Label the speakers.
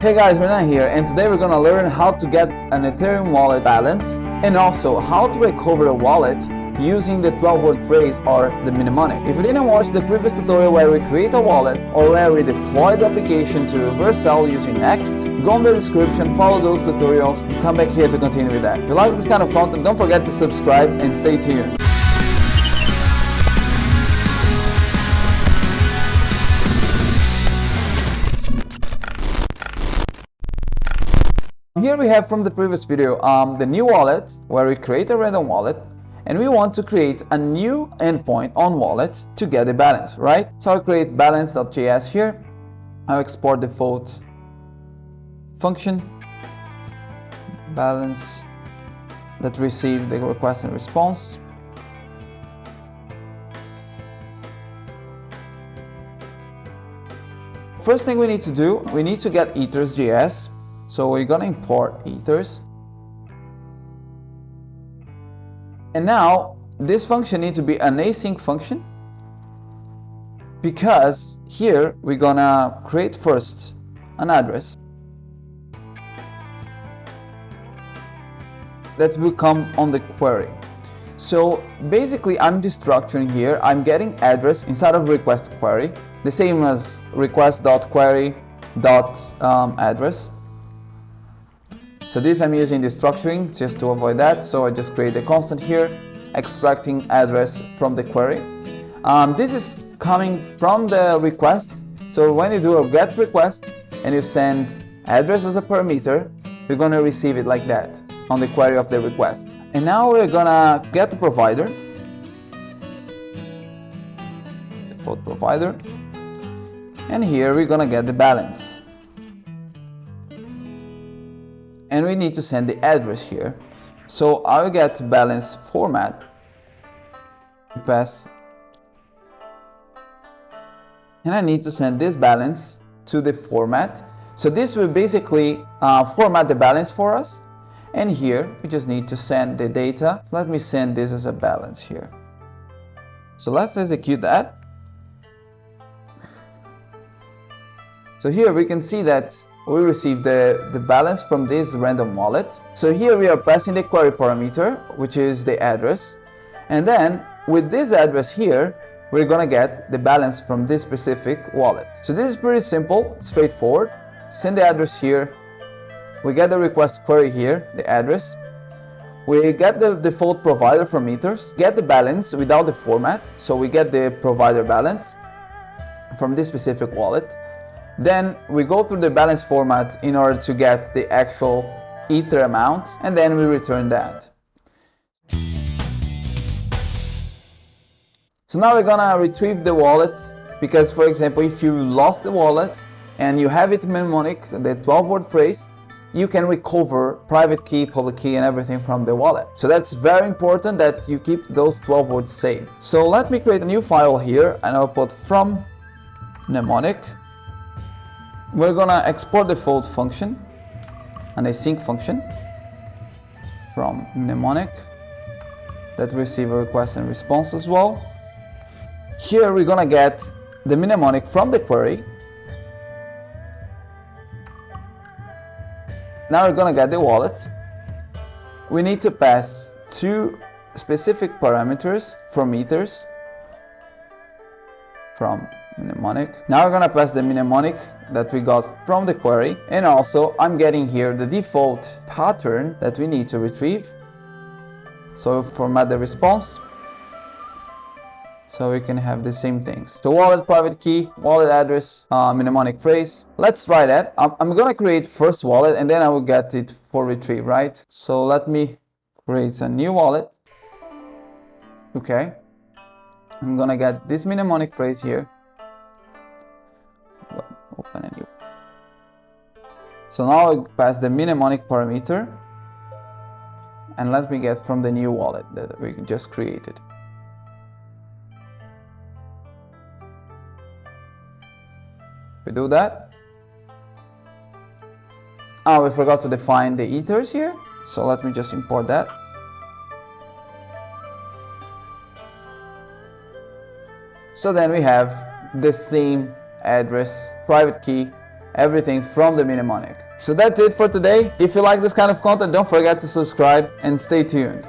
Speaker 1: Hey guys, Renan here, and today we're gonna learn how to get an Ethereum wallet balance and also how to recover a wallet using the 12-word phrase or the mnemonic. If you didn't watch the previous tutorial where we create a wallet or where we deploy the application to reverse sell using Next, go in the description, follow those tutorials, and come back here to continue with that. If you like this kind of content, don't forget to subscribe and stay tuned. Here we have from the previous video the new wallet where we create a random wallet and we want to create a new endpoint on wallet to get the balance, right? So I'll create balance.js here. I'll export default function balance that receive the request and response. First thing we need to do, we need to get ethers.js. So we're gonna import ethers. And now this function needs to be an async function because here we're gonna create first an address that will come on the query. So basically I'm destructuring here, I'm getting address inside of request query, the same as request.query.address. So this I'm using the structuring just to avoid that. So I just create a constant here, extracting address from the query. This is coming from the request. So when you do a GET request and you send address as a parameter, you're gonna receive it like that on the query of the request. And now we're gonna get the provider, default provider, and here we're gonna get the balance. And we need to send the address here. So I'll get balance format, pass, and I need to send this balance to the format. So this will basically format the balance for us. And here we just need to send the data. So let me send this as a balance here. So let's execute that. So here we can see that we receive the balance from this random wallet. So here we are passing the query parameter, which is the address. And then with this address here, we're gonna get the balance from this specific wallet. So this is pretty simple, straightforward. Send the address here. We get the request query here, the address. We get the default provider from ethers, get the balance without the format. So we get the provider balance from this specific wallet. Then we go through the balance format in order to get the actual ether amount, and then we return that. So now we're gonna retrieve the wallet because, for example, if you lost the wallet and you have it mnemonic, the 12-word phrase, you can recover private key, public key, and everything from the wallet. So that's very important that you keep those 12 words saved. So let me create a new file here and I'll put from mnemonic. We're gonna export the default function, an async function from mnemonic that receive a request and response as well. Here we're gonna get the mnemonic from the query. Now we're gonna get the wallet. We need to pass two specific parameters from ethers from mnemonic. Now we're gonna pass the mnemonic that we got from the query, and also I'm getting here the default pattern that we need to retrieve. So format the response so we can have the same things. So wallet private key, wallet address, mnemonic phrase. Let's try that. I'm gonna create first wallet and then I will get it for retrieve, right? So let me create a new wallet. Okay. I'm gonna get this mnemonic phrase here. Open a new. So now I pass the mnemonic parameter and let me get from the new wallet that we just created. We do that. Oh, we forgot to define the ethers here. So let me just import that. So then we have the same address, private key, everything from the mnemonic. So that's it for today. If you like this kind of content, don't forget to subscribe and stay tuned.